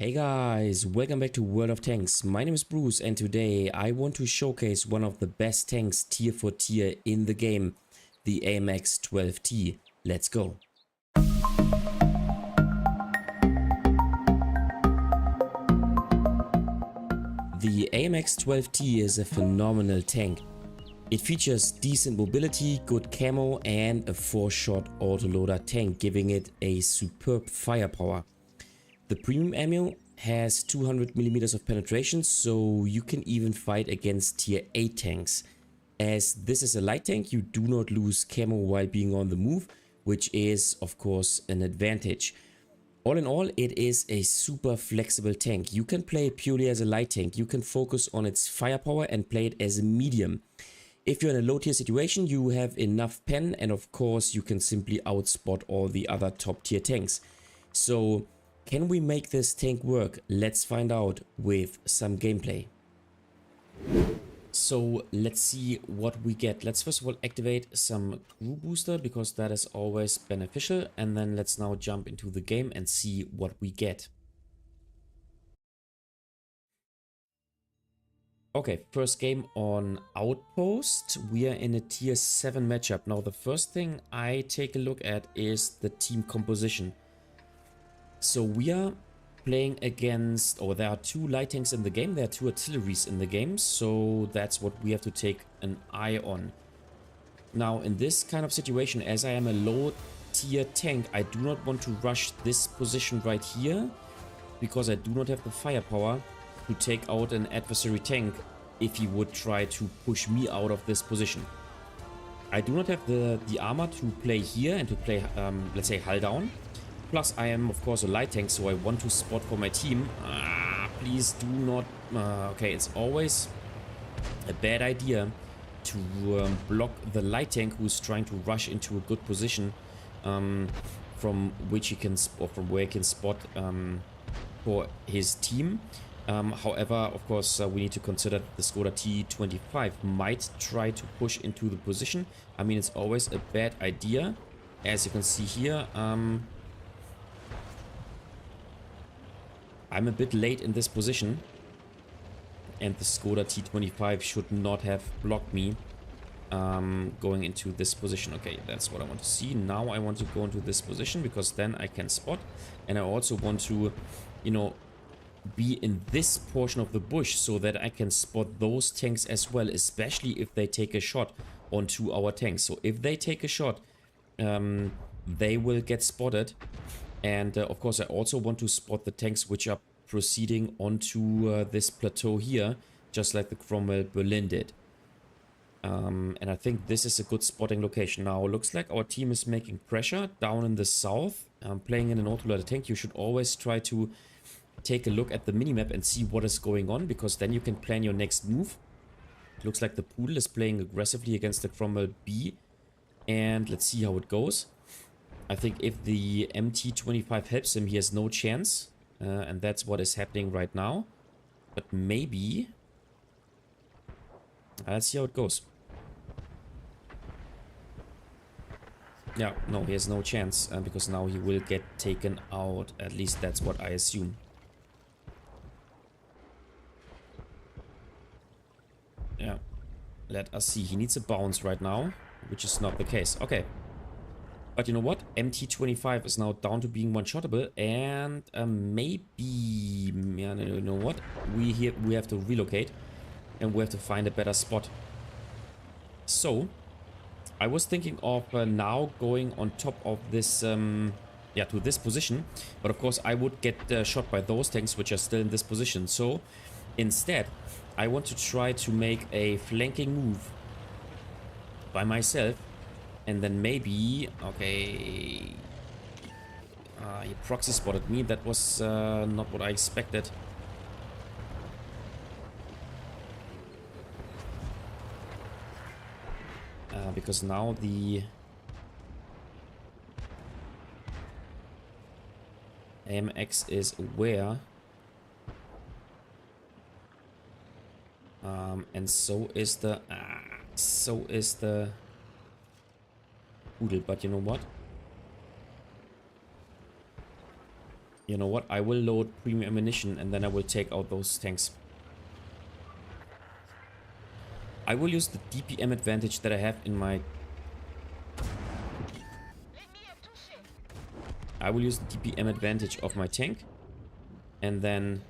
Hey guys, welcome back to World of Tanks. My name is Bruce and today I want to showcase one of the best tanks tier for tier in the game, the AMX 12T. Let's go. The AMX 12T is a phenomenal tank. It features decent mobility, good camo and a 4-shot autoloader tank, giving it a superb firepower. The premium ammo has 200mm of penetration, so you can even fight against tier 8 tanks. As this is a light tank, you do not lose camo while being on the move, which is of course an advantage. All in all, it is a super flexible tank. You can play it purely as a light tank. You can focus on its firepower and play it as a medium. If you're in a low tier situation, you have enough pen, and of course you can simply outspot all the other top tier tanks. So can we make this tank work? Let's find out with some gameplay. So let's see what we get. Let's first of all activate some crew booster because that is always beneficial. And then let's now jump into the game and see what we get. Okay, first game on Outpost. We are in a tier 7 matchup. Now the first thing I take a look at is the team composition. So we are playing against, or there are 2 light tanks in the game, there are 2 artilleries in the game, so that's what we have to take an eye on. Now in this kind of situation, as I am a low tier tank, I do not want to rush this position right here, because I do not have the firepower to take out an adversary tank if he would try to push me out of this position. I do not have the armor to play here and to play, let's say, hull down. Plus, I am, of course, a light tank, so I want to spot for my team. Please do not... okay, it's always a bad idea to block the light tank who's trying to rush into a good position from which he can, or from where he can spot for his team. However, of course, we need to consider that the Skoda T25 might try to push into the position. I mean, it's always a bad idea. As you can see here, I'm a bit late in this position, and the Skoda T25 should not have blocked me going into this position. Okay, that's what I want to see. Now I want to go into this position because then I can spot, and I also want to, you know, be in this portion of the bush so that I can spot those tanks as well, especially if they take a shot onto our tanks. So if they take a shot, they will get spotted. And of course, I also want to spot the tanks which are proceeding onto this plateau here, just like the Cromwell Berlin did. And I think this is a good spotting location. Now, looks like our team is making pressure down in the south. Playing in an autoloader tank, you should always try to take a look at the minimap and see what is going on, because then you can plan your next move. Looks like the Poodle is playing aggressively against the Cromwell B. And let's see how it goes. I think if the MT25 helps him, he has no chance. And that's what is happening right now. But maybe... let's see how it goes. Yeah, no, he has no chance. Because now he will get taken out. At least that's what I assume. Yeah. Let us see. He needs a bounce right now, which is not the case. Okay. But you know what? MT25 is now down to being one-shottable, and maybe, yeah, you know what? We have to relocate, and we have to find a better spot. So, I was thinking of now going on top of this, yeah, to this position. But of course, I would get shot by those tanks which are still in this position. So, instead, I want to try to make a flanking move by myself. And then maybe, okay, he proxy spotted me. That was not what I expected. Because now the AMX is aware. And so is the Poodle, but you know what? You know what? I will load premium ammunition and then I will take out those tanks. I will use the DPM advantage that I have in my... I will use the DPM advantage of my tank. And then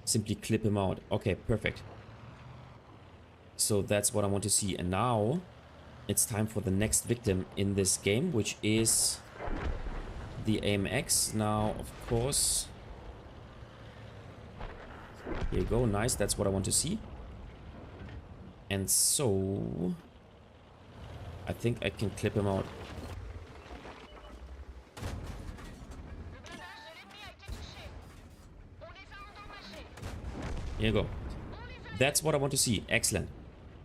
simply clip him out. Okay, perfect. So that's what I want to see. And now it's time for the next victim in this game, which is the AMX. Now, of course... Here you go. Nice. That's what I want to see. And so... I think I can clip him out. Here you go. That's what I want to see. Excellent.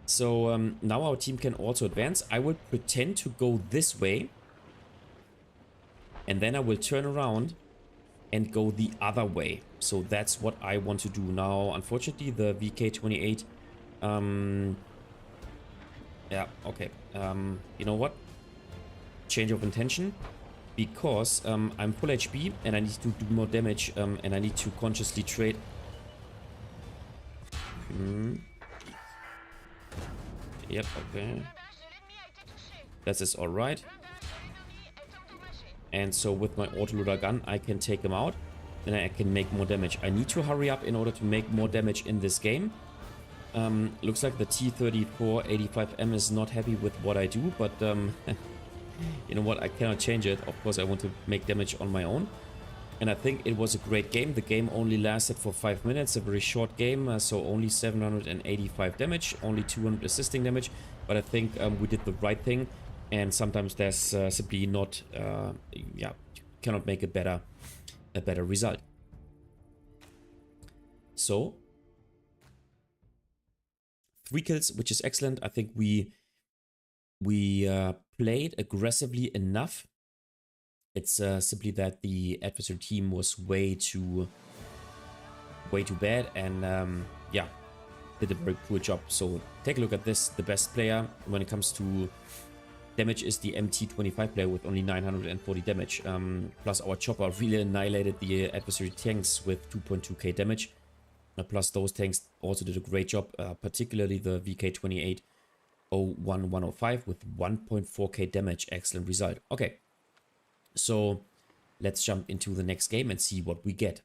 So now our team can also advance. I will pretend to go this way. And then I will turn around and go the other way. So that's what I want to do. Now, unfortunately, the VK28... yeah, okay. You know what? Change of intention. Because I'm full HP and I need to do more damage. And I need to consciously trade... Yep, okay. That is alright. And so with my autoloader gun, I can take him out. And I can make more damage. I need to hurry up in order to make more damage in this game. Looks like the T-34-85M is not happy with what I do. But, you know what? I cannot change it. Of course, I want to make damage on my own. And I think it was a great game. The game only lasted for 5 minutes, a very short game, so only 785 damage, only 200 assisting damage. But I think we did the right thing, and sometimes there's simply not, yeah, you cannot make a better result. So 3 kills, which is excellent. I think we played aggressively enough. It's simply that the adversary team was way too bad, and yeah, did a very poor job. So take a look at this. The best player when it comes to damage is the MT25 player with only 940 damage. Plus our chopper really annihilated the adversary tanks with 2.2k damage. Plus those tanks also did a great job, particularly the VK28 01105 with 1.4k damage. Excellent result. Okay. So let's jump into the next game and see what we get.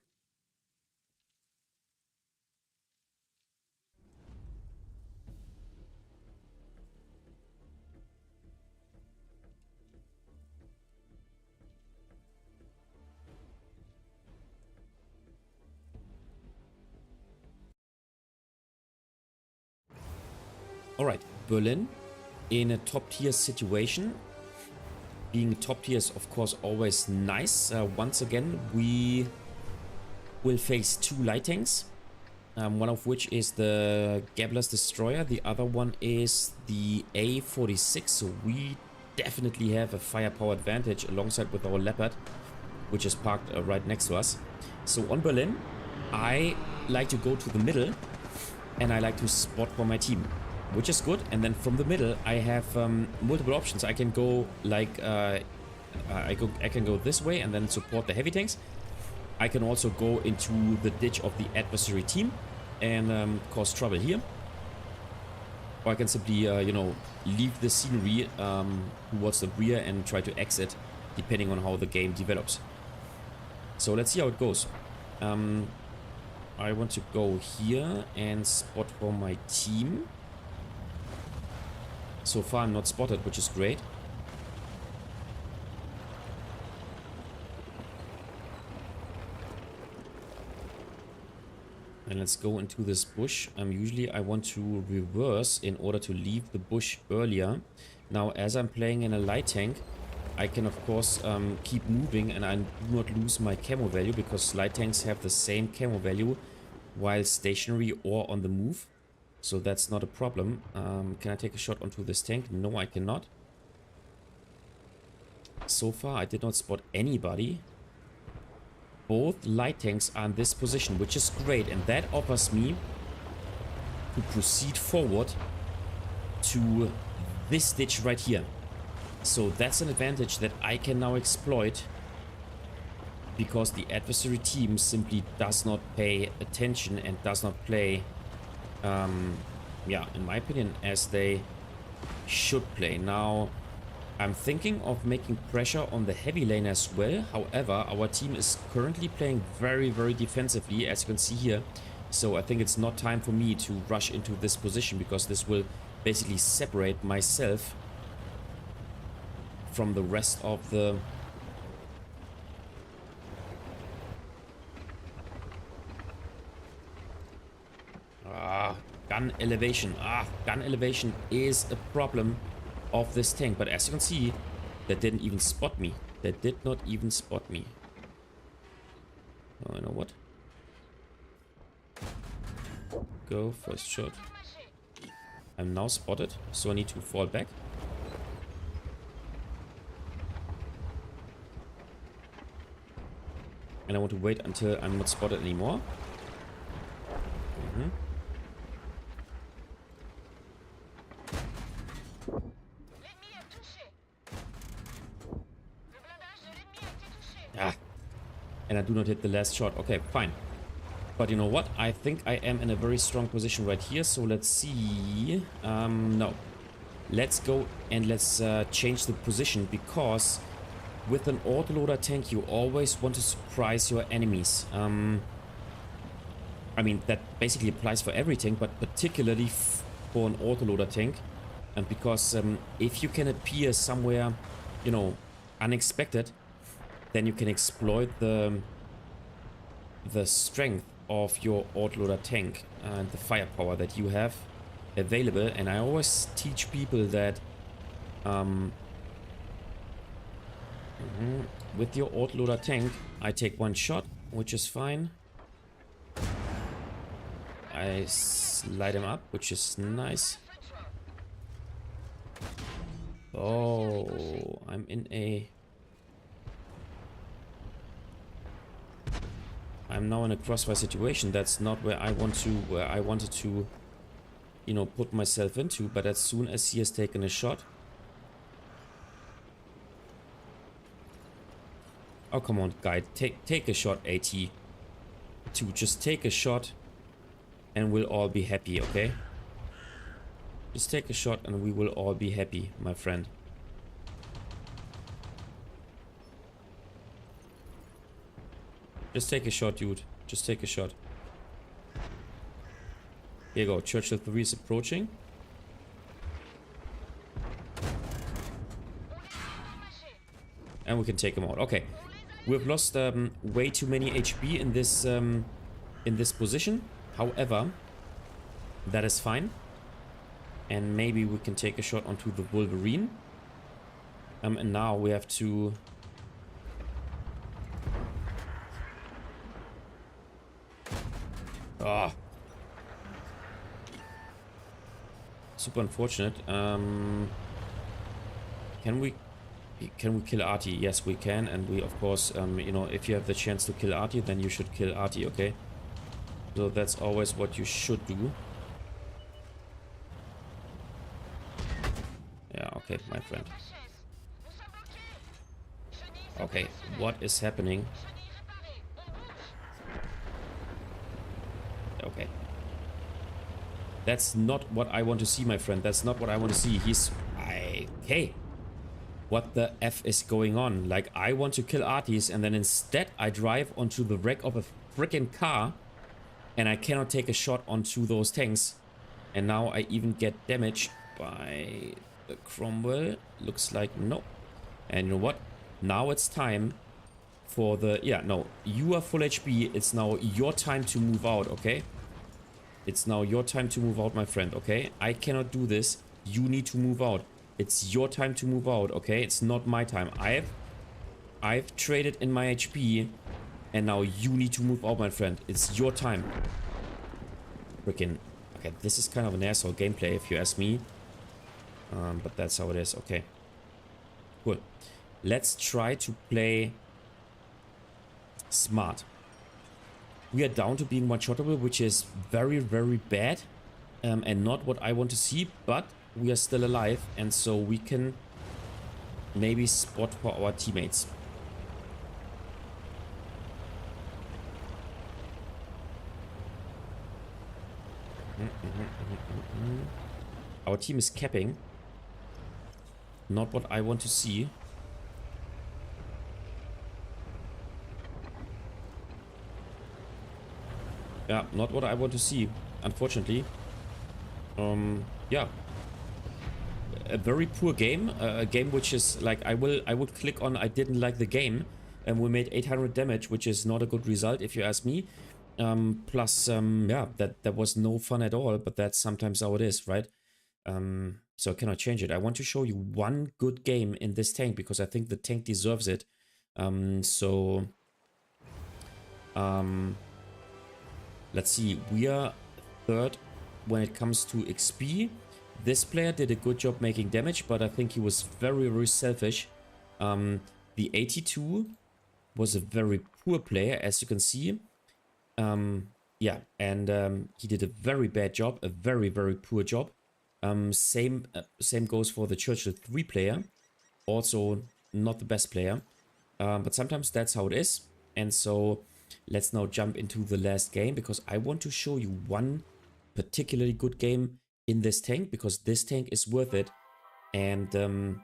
All right, Berlin in a top tier situation. Being top tier is, of course, always nice. Once again, we will face 2 light tanks. One of which is the Gabler's Destroyer. The other one is the A46. So we definitely have a firepower advantage alongside with our Leopard, which is parked right next to us. So on Berlin, I like to go to the middle and I like to spot for my team, which is good. And then from the middle, I have multiple options. I can go like I can go this way and then support the heavy tanks. I can also go into the ditch of the adversary team and cause trouble here. Or I can simply you know, leave the scenery towards the rear and try to exit, depending on how the game develops. So let's see how it goes. I want to go here and spot for my team. So far I'm not spotted, which is great. And let's go into this bush. Usually I want to reverse in order to leave the bush earlier. Now, as I'm playing in a light tank, I can of course keep moving and I do not lose my camo value, because light tanks have the same camo value while stationary or on the move. So that's not a problem. Can I take a shot onto this tank? No, I cannot. So far, I did not spot anybody. Both light tanks are in this position, which is great. And that offers me to proceed forward to this ditch right here. So that's an advantage that I can now exploit because the adversary team simply does not pay attention and does not play, yeah, in my opinion, as they should play. Now, I'm thinking of making pressure on the heavy lane as well. However, our team is currently playing very, very defensively, as you can see here. So I think it's not time for me to rush into this position, because this will basically separate myself from the rest of the... gun elevation. Gun elevation is a problem of this tank. But as you can see, that didn't even spot me. That did not even spot me. Oh, you know what? Go, first shot. I'm now spotted, so I need to fall back. And I want to wait until I'm not spotted anymore. And I do not hit the last shot. Okay, fine. But you know what? I think I am in a very strong position right here. So let's see. No. Let's go and let's change the position, because with an autoloader tank, you always want to surprise your enemies. I mean, that basically applies for every tank, but particularly for an autoloader tank. And because if you can appear somewhere, you know, unexpected, then you can exploit the strength of your autoloader tank and the firepower that you have available. And I always teach people that with your autoloader tank, I take one shot, which is fine. I light him up, which is nice. Oh, I'm in a... I'm now in a crossfire situation. That's not where I wanted to, you know, put myself into. But as soon as he has taken a shot... Oh, come on, guy. Take a shot, AT. Just take a shot and we'll all be happy, okay? Just take a shot and we will all be happy, my friend. Just take a shot, dude. Just take a shot. Here you go. Churchill 3 is approaching. And we can take him out. Okay. We've lost way too many HP in this position. However, that is fine. And maybe we can take a shot onto the Wolverine. And now we have to... Ah. Super unfortunate. Can we kill Artie? Yes, we can. And we, of course, you know, if you have the chance to kill Artie, then you should kill Artie, okay? So that's always what you should do. Yeah, okay, my friend. Okay, what is happening? Okay. That's not what I want to see, my friend. That's not what I want to see. Okay. What the F is going on? Like, I want to kill Arties, and then instead I drive onto the wreck of a freaking car, and I cannot take a shot onto those tanks. And now I even get damaged by the Cromwell. Looks like no. And you know what? Now it's time for the... Yeah, no. You are full HP. It's now your time to move out, okay? It's now your time to move out, my friend, okay? I cannot do this. You need to move out. It's your time to move out, okay? It's not my time. I've traded in my HP, and now you need to move out, my friend. It's your time. Freaking... Okay, this is kind of an asshole gameplay, if you ask me. But that's how it is. Okay. Cool. Let's try to play smart. We are down to being one-shottable, which is very, very bad. And not what I want to see, but we are still alive. And so we can maybe spot for our teammates. Our team is capping. Not what I want to see. Yeah, not what I want to see, unfortunately. Yeah. A very poor game. A game which is like, I would click on I didn't like the game. And we made 800 damage, which is not a good result if you ask me. Plus, yeah, that was no fun at all, but that's sometimes how it is, right? So I cannot change it. I want to show you one good game in this tank because I think the tank deserves it. Let's see. We are third when it comes to XP. This player did a good job making damage, but I think he was very, very selfish. The 82 was a very poor player, as you can see. Yeah, and he did a very bad job, a very, very poor job. Same goes for the Churchill 3 player. Also not the best player. But sometimes that's how it is. And so let's now jump into the last game because I want to show you one particularly good game in this tank because this tank is worth it. And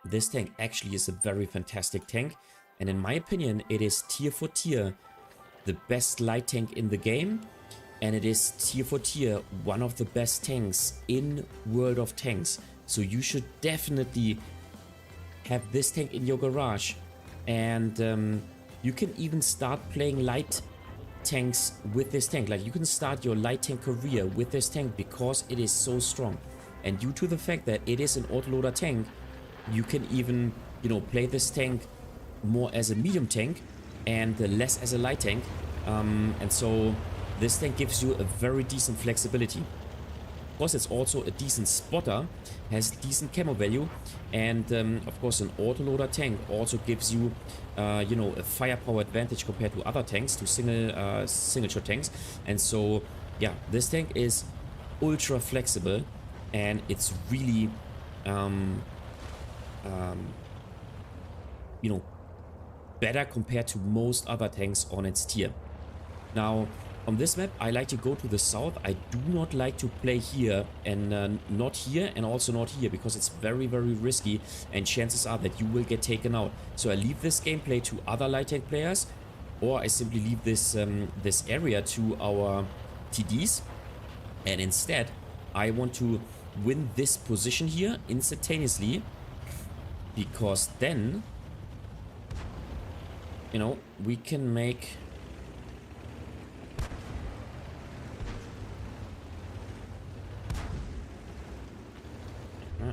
this tank actually is a very fantastic tank. And in my opinion, it is tier for tier the best light tank in the game. And it is tier for tier one of the best tanks in World of Tanks. So you should definitely have this tank in your garage. And you can even start playing light tanks with this tank. Like you can start your light tank career with this tank because it is so strong. And due to the fact that it is an autoloader tank, you can even, you know, play this tank more as a medium tank and less as a light tank. And so this tank gives you a very decent flexibility. Of course, it's also a decent spotter, has decent camo value, and of course an autoloader tank also gives you, you know, a firepower advantage compared to other tanks, to single shot tanks. And so, yeah, this tank is ultra flexible, and it's really, you know, better compared to most other tanks on its tier. Now, on this map, I like to go to the south. I do not like to play here and not here and also not here because it's very, very risky and chances are that you will get taken out. So I leave this gameplay to other light tank players or I simply leave this, this area to our TDs. And instead, I want to win this position here instantaneously because then, you know, we can make... There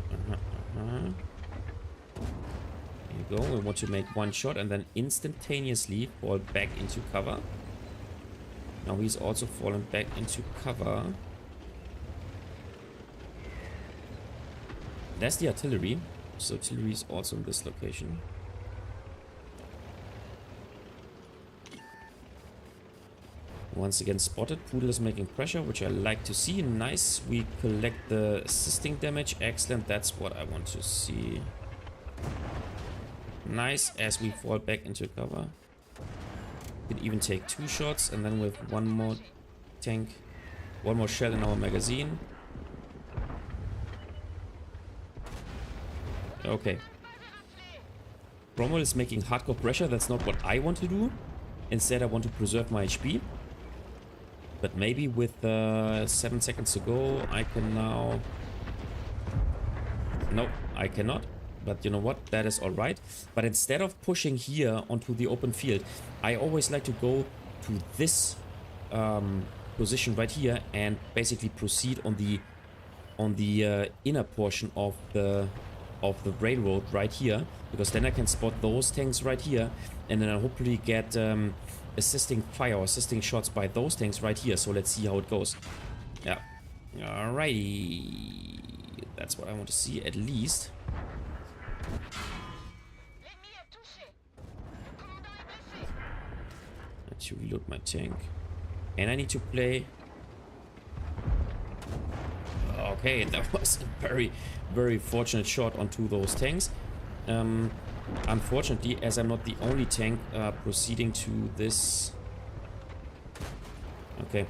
you go. We want to make one shot and then instantaneously fall back into cover. Now he's also fallen back into cover. That's the artillery. So artillery is also in this location. Once again spotted. Poodle is making pressure, which I like to see. Nice. We collect the assisting damage. Excellent. That's what I want to see. Nice. As we fall back into cover. We can even take 2 shots. And then with one more tank. One more shell in our magazine. Okay. Cromwell is making hardcore pressure. That's not what I want to do. Instead, I want to preserve my HP. But maybe with 7 seconds to go, I can now... No, I cannot. But you know what? That is alright. But instead of pushing here onto the open field, I always like to go to this position right here and basically proceed on the inner portion of the railroad right here. Because then I can spot those tanks right here. And then I hopefully get... assisting fire or assisting shots by those tanks right here. So let's see how it goes. Yeah. Alright. That's what I want to see at least. I need to reload my tank. And I need to play... Okay, that was a very, very fortunate shot onto those tanks. Unfortunately, as I'm not the only tank proceeding to this... Okay.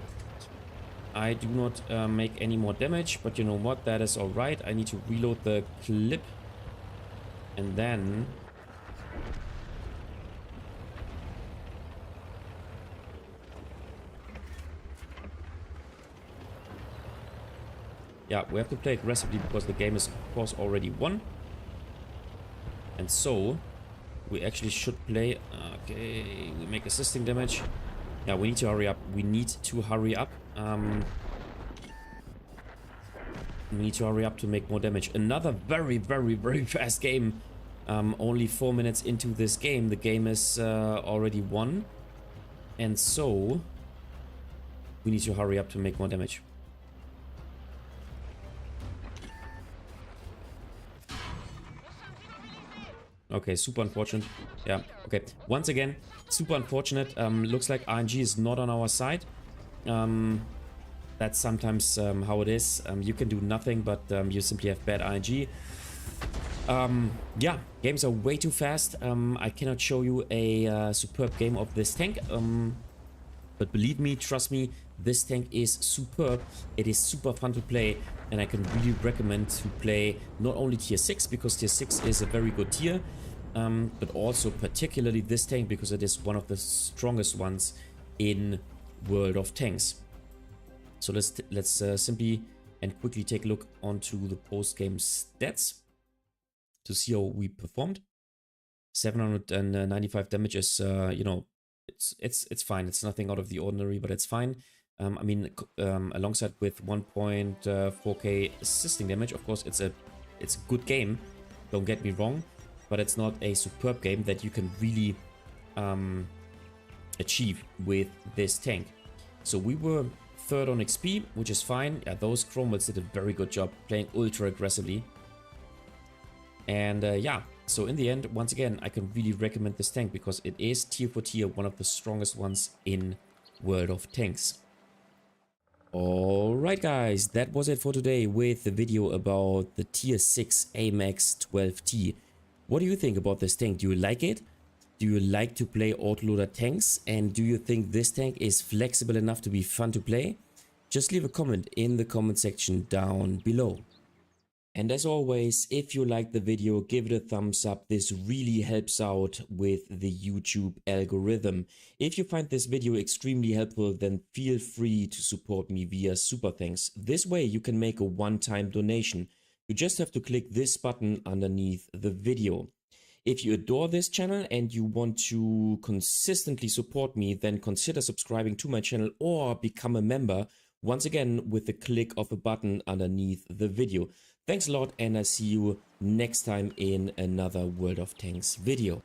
I do not make any more damage, but you know what? That is alright. I need to reload the clip. And then... yeah, we have to play aggressively because the game is, of course, already won. And so, we actually should play... okay, we make assisting damage. Yeah, we need to hurry up. We need to hurry up. We need to hurry up to make more damage. Another very, very, very fast game. Only 4 minutes into this game. The game is already won. And so, we need to hurry up to make more damage. Okay, super unfortunate. Yeah, okay. Once again, super unfortunate. Looks like RNG is not on our side. That's sometimes how it is. You can do nothing, but you simply have bad RNG. Yeah, games are way too fast. I cannot show you a superb game of this tank. But believe me, trust me, this tank is superb. It is super fun to play, and I can really recommend to play not only tier 6, because tier 6 is a very good tier, but also particularly this tank, because it is one of the strongest ones in World of Tanks. So let's simply and quickly take a look onto the post-game stats to see how we performed. 795 damage is, you know, it's fine. It's nothing out of the ordinary, but it's fine. I mean, alongside with 1.4k assisting damage, of course, it's a good game. Don't get me wrong, but it's not a superb game that you can really achieve with this tank. So we were third on XP, which is fine. Yeah, those Chromals did a very good job playing ultra aggressively. And yeah, so in the end, once again, I can really recommend this tank because it is tier for tier one of the strongest ones in World of Tanks. Alright guys, that was it for today with the video about the tier 6 AMX 12T. What do you think about this tank? Do you like it? Do you like to play autoloader tanks? And do you think this tank is flexible enough to be fun to play? Just leave a comment in the comment section down below. And as always, if you liked the video, give it a thumbs up. This really helps out with the YouTube algorithm. If you find this video extremely helpful, then feel free to support me via Super Thanks. This way you can make a one-time donation. You just have to click this button underneath the video. If you adore this channel and you want to consistently support me, then consider subscribing to my channel or become a member, once again with the click of a button underneath the video. Thanks a lot, and I'll see you next time in another World of Tanks video.